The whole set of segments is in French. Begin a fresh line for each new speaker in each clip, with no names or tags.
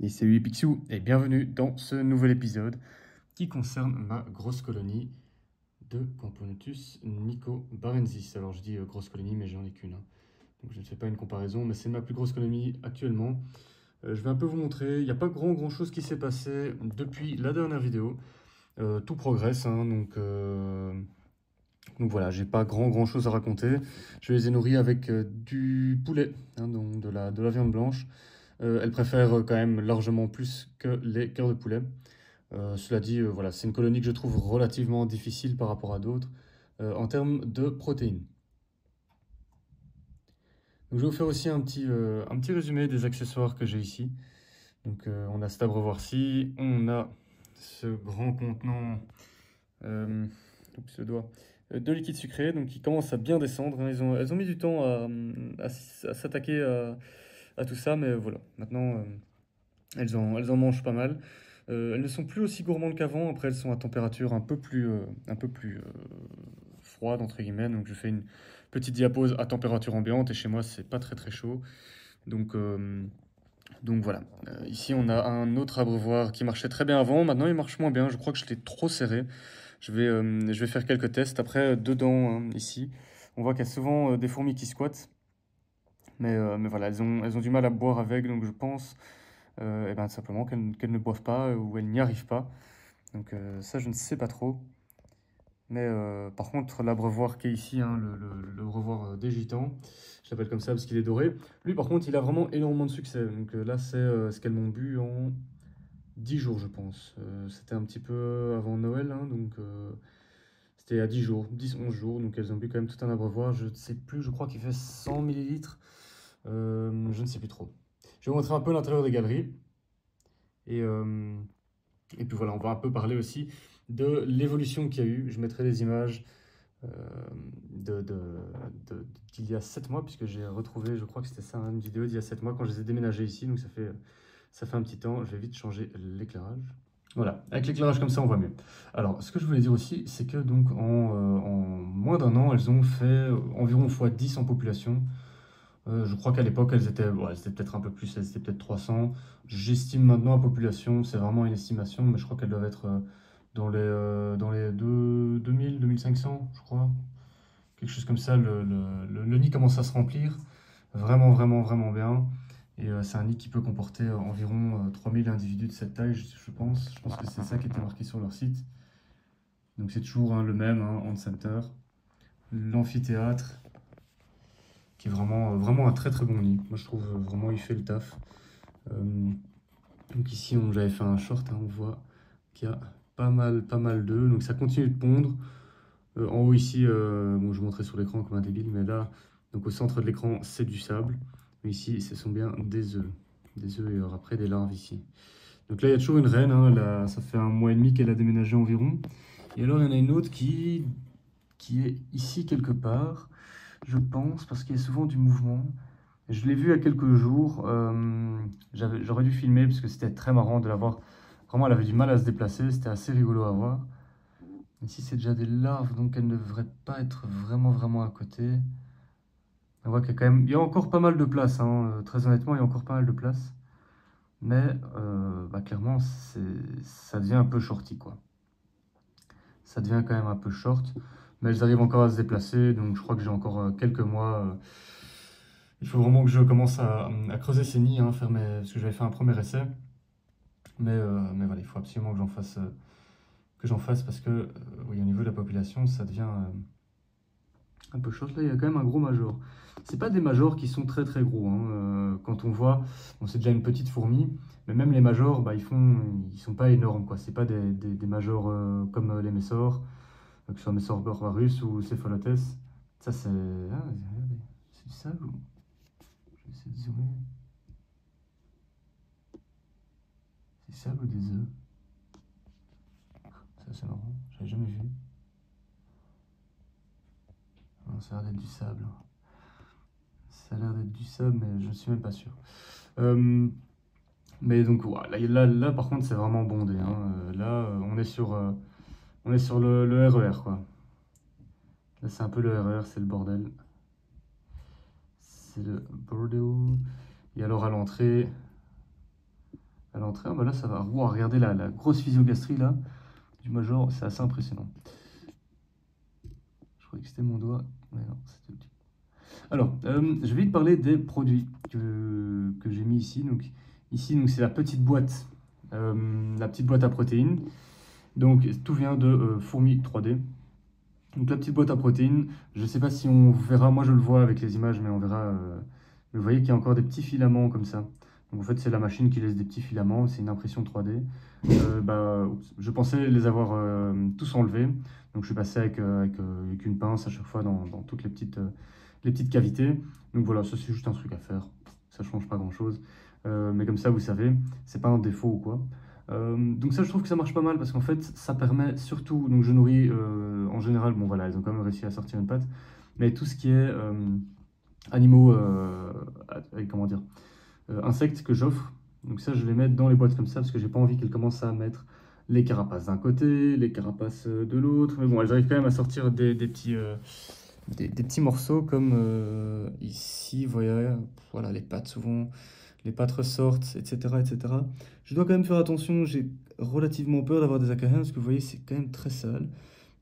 Et salut les Picsou, et bienvenue dans ce nouvel épisode qui concerne ma grosse colonie de Camponotus nicobarensis. Alors je dis grosse colonie, mais j'en ai qu'une, hein. Donc je ne fais pas une comparaison, mais c'est ma plus grosse colonie actuellement. Je vais un peu vous montrer, il n'y a pas grand chose qui s'est passé depuis la dernière vidéo. Tout progresse, hein, donc voilà, j'ai pas grand chose à raconter. Je les ai nourris avec du poulet, hein, donc de la viande blanche. Elles préfèrent quand même largement plus que les cœurs de poulet. Cela dit, voilà, c'est une colonie que je trouve relativement difficile par rapport à d'autres en termes de protéines. Donc, je vais vous faire aussi un petit résumé des accessoires que j'ai ici. Donc, on a cet abreuvoir-ci, on a ce grand contenant, euh, oups, le doigt, de liquide sucré, donc qui commence à bien descendre, hein. Elles ont mis du temps à s'attaquer à tout ça, mais voilà, maintenant elles en mangent pas mal. Elles ne sont plus aussi gourmandes qu'avant. Après, elles sont à température un peu plus froide, entre guillemets. Donc, je fais une petite diapose à température ambiante. Et chez moi, c'est pas très chaud. Donc, euh, donc voilà. Ici, on a un autre abreuvoir qui marchait très bien avant. Maintenant, il marche moins bien. Je crois que je l'ai trop serré. Je vais faire quelques tests. Après, dedans, hein, ici, on voit qu'il y a souvent des fourmis qui squattent. Mais voilà, elles ont du mal à boire avec. Donc, je pense eh ben, simplement qu'elles ne boivent pas ou elles n'y arrivent pas. Donc ça, je ne sais pas trop. Mais par contre, l'abreuvoir qui est ici, hein, le brevoir des gitans, je l'appelle comme ça parce qu'il est doré. Lui, par contre, il a vraiment énormément de succès. Donc là, c'est ce qu'elles m'ont bu en 10 jours, je pense. C'était un petit peu avant Noël, hein, donc c'était à 10 jours, 10-11 jours. Donc elles ont bu quand même tout un abreuvoir. Je ne sais plus, je crois qu'il fait 100 millilitres. Je ne sais plus trop. Je vais vous montrer un peu l'intérieur des galeries. Et, euh, Et puis voilà, on va un peu parler aussi de l'évolution qu'il y a eu. Je mettrai des images euh, de, de- d'il y a 7 mois, puisque j'ai retrouvé, je crois que c'était ça, hein, une vidéo d'il y a 7 mois quand je les ai déménagés ici. Donc ça fait un petit temps. Je vais vite changer l'éclairage. Voilà, avec l'éclairage comme ça, on voit mieux. Alors, ce que je voulais dire aussi, c'est que donc en moins d'un an, elles ont fait environ x10 en population. Je crois qu'à l'époque, elles étaient peut-être un peu plus, elles étaient peut-être 300. J'estime maintenant la population, c'est vraiment une estimation, mais je crois qu'elles doivent être dans les 2000, 2500, je crois. Quelque chose comme ça. Le nid commence à se remplir vraiment bien. Et c'est un nid qui peut comporter environ 3000 individus de cette taille, je pense. Je pense que c'est ça qui était marqué sur leur site. Donc c'est toujours, hein, le même, hein, Hand Center. L'amphithéâtre, qui est vraiment un très bon nid. Moi je trouve vraiment il fait le taf. Euh, donc ici j'avais fait un short, hein, on voit qu'il y a pas mal d'œufs. Donc ça continue de pondre. En haut ici, bon je montrais sur l'écran comme un débile, mais là, donc au centre de l'écran c'est du sable. Mais ici ce sont bien des œufs. Des œufs et alors après des larves ici. Donc là il y a toujours une reine, hein, là, ça fait 1 mois et demi qu'elle a déménagé environ. Et alors il y en a une autre qui est ici quelque part, je pense, parce qu'il y a souvent du mouvement. Je l'ai vue il y a quelques jours. J'aurais dû filmer parce que c'était très marrant de la voir. Vraiment, elle avait du mal à se déplacer. C'était assez rigolo à voir. Ici, c'est déjà des larves, donc elles ne devraient pas être vraiment à côté. On voit qu'il y a quand même, il y a encore pas mal de place, hein. Très honnêtement, il y a encore pas mal de place. Mais bah, clairement, ça devient un peu shorty, quoi. Ça devient quand même un peu short. Mais elles arrivent encore à se déplacer, donc je crois que j'ai encore quelques mois. Il faut vraiment que je commence à creuser ces nids, hein, parce que j'avais fait un premier essai. Mais voilà, il faut absolument que j'en fasse parce que, oui, au niveau de la population, ça devient un peu short. Là, il y a quand même un gros major. C'est pas des majors qui sont très gros, hein. Quand on voit, bon, c'est déjà une petite fourmi, mais même les majors, bah, ils sont pas énormes, quoi. C'est pas des majors comme les messors, que ce soit Messor barbarus ou Cephalotes. Ça, c'est. Ah, regardez, c'est du sable ou. Je vais essayer de zoomer. C'est du sable ou des œufs? Ça, c'est marrant, j'avais jamais vu. Non, ça a l'air d'être du sable. Ça a l'air d'être du sable, mais je ne suis même pas sûr. Euh, mais donc, voilà, là, par contre, c'est vraiment bondé, hein. Là, on est sur le RER, quoi. Là, c'est un peu le RER, c'est le bordel. C'est le bordel. Et alors, à l'entrée, à l'entrée. Ah, bah là, ça va. Wow, regardez la grosse physiogastrie là du Major, c'est assez impressionnant. Je croyais que c'était mon doigt, mais non, c'était le petit. Alors, je vais te parler des produits que j'ai mis ici. Donc, ici, c'est la petite boîte à protéines. Donc, tout vient de Fourmi 3D. Donc, la petite boîte à protéines, je ne sais pas si on verra, moi je le vois avec les images, mais on verra. Mais vous voyez qu'il y a encore des petits filaments comme ça. Donc, en fait, c'est la machine qui laisse des petits filaments, c'est une impression 3D. Je pensais les avoir tous enlevés. Donc, je suis passé avec une pince à chaque fois dans toutes les petites cavités. Donc voilà, ça c'est juste un truc à faire, ça change pas grand chose. Mais comme ça, vous savez, c'est pas un défaut ou quoi. Donc ça, je trouve que ça marche pas mal parce qu'en fait, ça permet surtout, donc je nourris en général, bon voilà, ils ont quand même réussi à sortir une patte, mais tout ce qui est animaux, comment dire, insectes que j'offre, donc ça, je les mets dans les boîtes comme ça parce que j'ai pas envie qu'elles commencent à mettre les carapaces d'un côté, les carapaces de l'autre, mais bon, elles arrivent quand même à sortir des petits morceaux comme ici, vous voyez, voilà, les pattes souvent, les pattes ressortent, etc., etc. Je dois quand même faire attention, j'ai relativement peur d'avoir des acariens parce que vous voyez, c'est quand même très sale.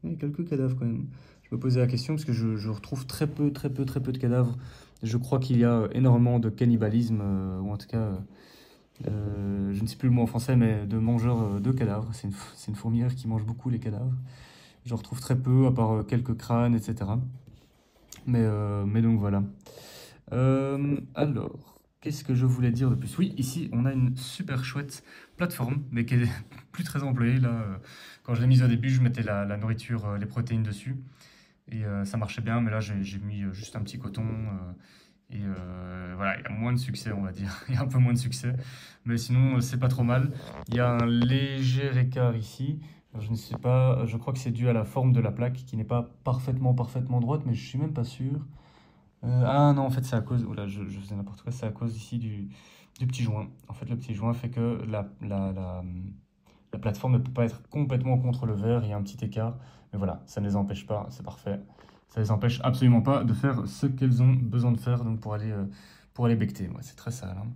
Il y a quelques cadavres quand même. Je me posais la question parce que je retrouve très peu de cadavres. Je crois qu'il y a énormément de cannibalisme, ou en tout cas, je ne sais plus le mot en français, mais de mangeurs de cadavres. C'est une fourmilière qui mange beaucoup les cadavres. Je retrouve très peu, à part quelques crânes, etc. Mais donc voilà. Alors, qu'est-ce que je voulais dire de plus? Oui, ici, on a une super chouette plateforme, mais qui est plus très employée. Là, quand je l'ai mise au début, je mettais la nourriture, les protéines dessus. Et ça marchait bien, mais là, j'ai mis juste un petit coton. Voilà, il y a moins de succès, on va dire. Il y a un peu moins de succès. Mais sinon, c'est pas trop mal. Il y a un léger écart ici. Je ne sais pas, je crois que c'est dû à la forme de la plaque qui n'est pas parfaitement droite, mais je suis même pas sûr. Ah non, en fait, c'est à cause. Oula, je faisais n'importe quoi. C'est à cause ici du petit joint. En fait, le petit joint fait que la plateforme ne peut pas être complètement contre le verre. Il y a un petit écart. Mais voilà, ça ne les empêche pas. C'est parfait. Ça ne les empêche absolument pas de faire ce qu'elles ont besoin de faire donc pour aller becqueter. Ouais, c'est très sale, hein.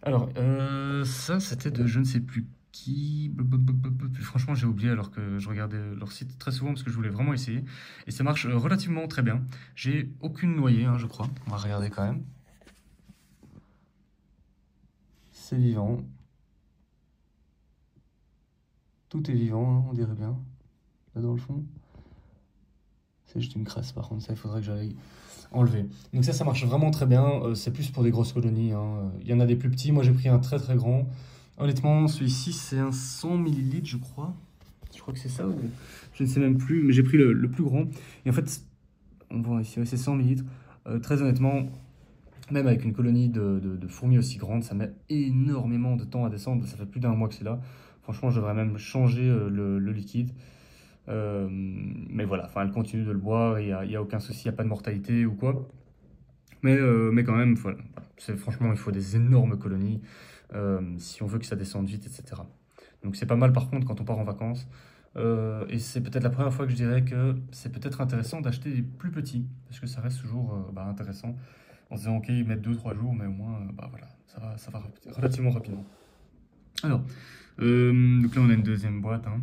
Alors, ça, c'était de je ne sais plus qui. Franchement, j'ai oublié alors que je regardais leur site très souvent parce que je voulais vraiment essayer. Et ça marche relativement très bien. J'ai aucune noyée, hein, je crois. On va regarder quand même. C'est vivant. Tout est vivant, hein, on dirait bien. Là dans le fond. C'est juste une crasse par contre, ça il faudrait que j'aille enlever. Donc ça marche vraiment très bien. C'est plus pour des grosses colonies, hein. Il y en a des plus petits. Moi j'ai pris un très très grand. Honnêtement, celui-ci c'est un 100 ml, je crois. Je crois que c'est ça, ou je ne sais même plus, mais j'ai pris le plus grand. Et en fait, on voit ici, ouais, c'est 100 ml. Très honnêtement, même avec une colonie de fourmis aussi grande, ça met énormément de temps à descendre. Ça fait plus d'1 mois que c'est là. Franchement, je devrais même changer le liquide. Mais voilà, enfin, elle continue de le boire, il n'y a aucun souci, il n'y a pas de mortalité ou quoi. Mais quand même, voilà, franchement, il faut des énormes colonies si on veut que ça descende vite, etc. Donc c'est pas mal par contre quand on part en vacances. Et c'est peut-être la première fois que je dirais que c'est peut-être intéressant d'acheter des plus petits, parce que ça reste toujours intéressant. En se disant, ok, ils mettent 2-3 jours, mais au moins, voilà, ça va relativement rapidement. Alors, donc là on a une deuxième boîte, hein.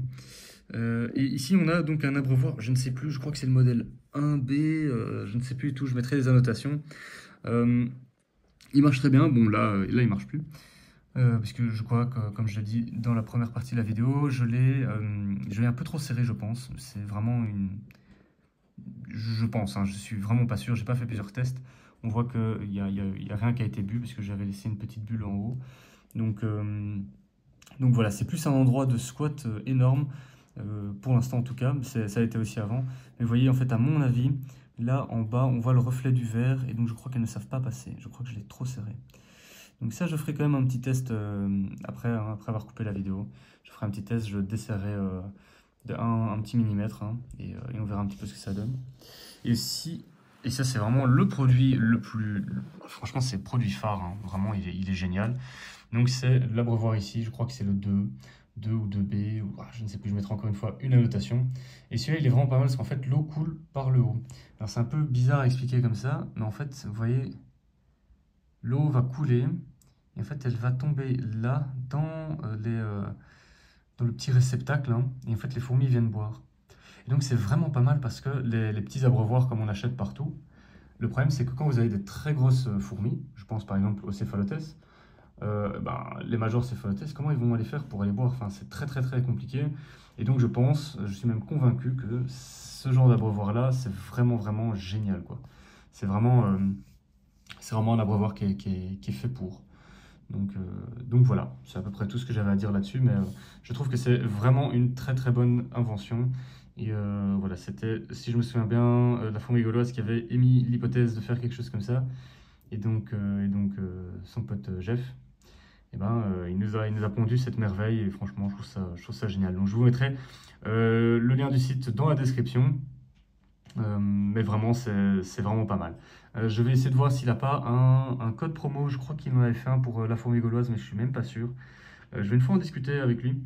Et ici on a donc un abreuvoir, je ne sais plus, je crois que c'est le modèle 1B, je ne sais plus du tout, je mettrai des annotations. Il marche très bien, bon là il marche plus. Parce que je crois que, comme je l'ai dit dans la première partie de la vidéo, je l'ai un peu trop serré, je pense. C'est vraiment une... Je pense, hein, je suis vraiment pas sûr, j'ai pas fait plusieurs tests. On voit qu'il n'y a rien qui a été bu, parce que j'avais laissé une petite bulle en haut. Donc voilà, c'est plus un endroit de squat énorme, pour l'instant en tout cas, ça a été aussi avant. Mais vous voyez, en fait, à mon avis, là en bas, on voit le reflet du verre, et donc je crois qu'elles ne savent pas passer. Je crois que je l'ai trop serré. Donc ça, je ferai quand même un petit test après avoir coupé la vidéo. Je ferai un petit test, je desserrerai de un petit millimètre, hein, et on verra un petit peu ce que ça donne. Et ça c'est vraiment le produit le plus... Franchement, c'est le produit phare, hein. Vraiment, il est génial. Donc c'est l'abreuvoir ici, je crois que c'est le 2 ou 2B, ou, je ne sais plus, je mettrai encore une fois une annotation. Et celui-là, il est vraiment pas mal parce qu'en fait, l'eau coule par le haut. Alors c'est un peu bizarre à expliquer comme ça, mais en fait, vous voyez, l'eau va couler Et en fait, elle va tomber là, dans le petit réceptacle, hein, et en fait, les fourmis viennent boire. Et donc, c'est vraiment pas mal parce que les petits abreuvoirs comme on achète partout, le problème, c'est que quand vous avez des très grosses fourmis, je pense par exemple aux céphalotes, les majors céphalotes, comment ils vont aller faire pour aller boire? Enfin, c'est très très très compliqué. Et donc, je suis même convaincu que ce genre d'abreuvoir-là, c'est vraiment vraiment génial, quoi. C'est vraiment, euh, c'est vraiment un abreuvoir qui est fait pour. Donc voilà, c'est à peu près tout ce que j'avais à dire là-dessus, mais je trouve que c'est vraiment une très très bonne invention. Et voilà, c'était, si je me souviens bien, la fourmi gauloise qui avait émis l'hypothèse de faire quelque chose comme ça. Son pote Jeff, il nous a pondu cette merveille et franchement, je trouve ça génial. Donc je vous mettrai le lien du site dans la description. Mais vraiment, c'est vraiment pas mal. Je vais essayer de voir s'il n'a pas un code promo. Je crois qu'il en avait fait un pour la fourmi gauloise, mais je suis même pas sûr. Je vais une fois en discuter avec lui.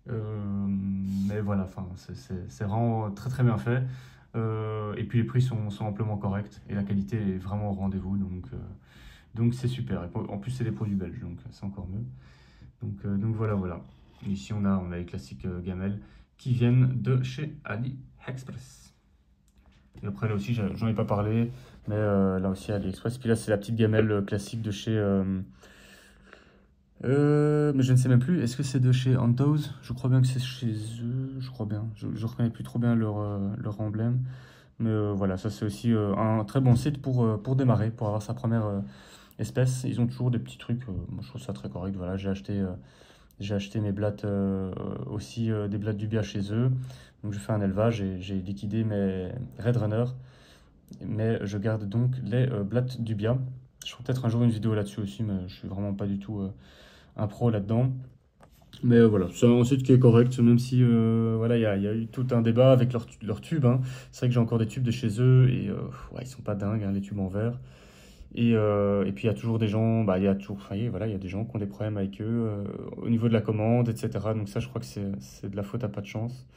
Mais voilà, enfin, c'est vraiment très très bien fait. Et puis les prix sont amplement corrects et la qualité est vraiment au rendez-vous. Donc c'est super. Et en plus, c'est des produits belges, donc c'est encore mieux. Donc voilà, voilà. Ici, on a les classiques gamelles qui viennent de chez AliExpress. Et après, là aussi, j'en ai pas parlé, mais là aussi, AliExpress. Puis là, c'est la petite gamelle classique de chez... mais je ne sais même plus, est-ce que c'est de chez Antoz? Je crois bien que c'est chez eux, je crois bien. Je reconnais plus trop bien leur emblème. Mais voilà, ça c'est aussi un très bon site pour démarrer, pour avoir sa première espèce. Ils ont toujours des petits trucs, moi je trouve ça très correct. Voilà, j'ai acheté mes blattes aussi, des blattes d'Ubia chez eux. Donc je fais un élevage et j'ai liquidé mes Red Runner. Mais je garde donc les blattes d'Ubia. Je ferai peut-être un jour une vidéo là-dessus aussi, mais je suis vraiment pas du tout un pro là-dedans. Mais voilà, c'est un site qui est correct, même si voilà, il y a eu tout un débat avec leurs tubes, hein. C'est vrai que j'ai encore des tubes de chez eux et ouais, ils sont pas dingues, hein, les tubes en verre. Et puis il y a toujours des gens, il y a toujours, enfin, voilà, il y a des gens qui ont des problèmes avec eux au niveau de la commande, etc. Donc ça, je crois que c'est de la faute à pas de chance.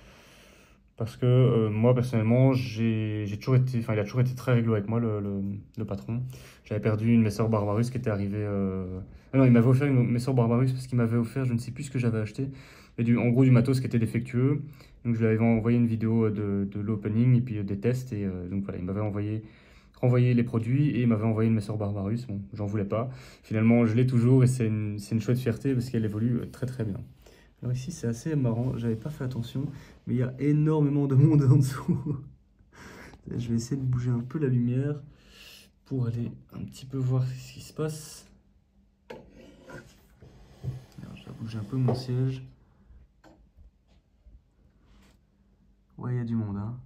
Parce que moi, personnellement, j'ai toujours été, enfin, il a toujours été très réglo avec moi, le patron. J'avais perdu une Messer Barbarus qui était arrivée. Ah non, il m'avait offert une Messer Barbarus parce qu'il m'avait offert, je ne sais plus ce que j'avais acheté, mais en gros du matos qui était défectueux. Donc je lui avais envoyé une vidéo de l'opening et puis des tests. Et donc voilà, il m'avait renvoyé les produits et il m'avait envoyé une Messer Barbarus. Bon, j'en voulais pas. Finalement, je l'ai toujours et c'est une chouette fierté parce qu'elle évolue très très bien. Alors ici, c'est assez marrant, j'avais pas fait attention, mais il y a énormément de monde en dessous. Je vais essayer de bouger un peu la lumière pour aller un petit peu voir ce qui se passe. Alors, je vais bouger un peu mon siège. Ouais, il y a du monde, hein.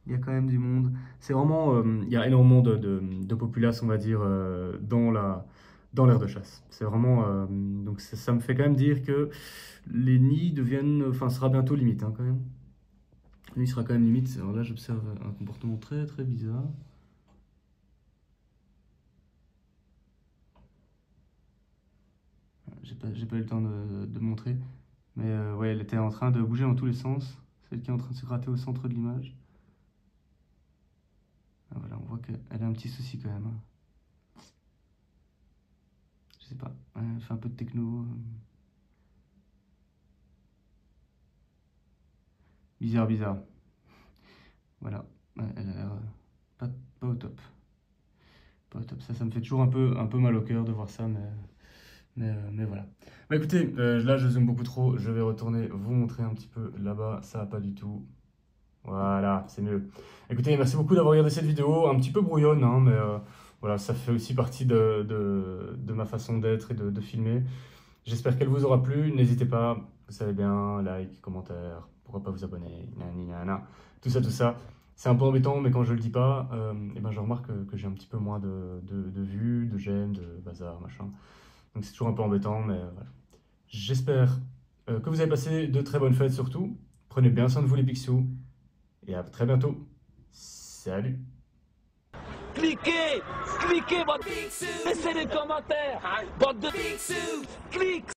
Il y a quand même du monde. C'est vraiment, il y a énormément de populace, on va dire, dans l'aire de chasse. C'est vraiment, donc ça me fait quand même dire que les nids sera bientôt limite, hein, quand même. Lui sera quand même limite. Alors là, j'observe un comportement très très bizarre. J'ai pas eu le temps de montrer. Mais ouais, elle était en train de bouger dans tous les sens. Celle qui est en train de se gratter au centre de l'image. Ah, voilà, on voit qu'elle a un petit souci quand même, hein. Je sais pas, elle fait un peu de techno. Bizarre, bizarre. Voilà, ouais, elle a l'air pas au top. Pas au top. Ça me fait toujours un peu mal au cœur de voir ça, mais voilà. Bah écoutez, là je zoome beaucoup trop. Je vais retourner vous montrer un petit peu là-bas. Ça va pas du tout. Voilà, c'est mieux. Écoutez, merci beaucoup d'avoir regardé cette vidéo. Un petit peu brouillonne, hein, mais voilà, ça fait aussi partie de ma façon d'être et de filmer. J'espère qu'elle vous aura plu. N'hésitez pas, vous savez bien, like, commentaire, pourquoi pas vous abonner, nani, nana, tout ça, tout ça. C'est un peu embêtant, mais quand je le dis pas, eh ben, je remarque que j'ai un petit peu moins de vues, de j'aime, de bazar, machin. Donc c'est toujours un peu embêtant, mais voilà. J'espère que vous avez passé de très bonnes fêtes surtout. Prenez bien soin de vous les Picsou. Et à très bientôt. Salut!
Cliquez, cliquez, bande de... Laissez des commentaires, bande de... Clique.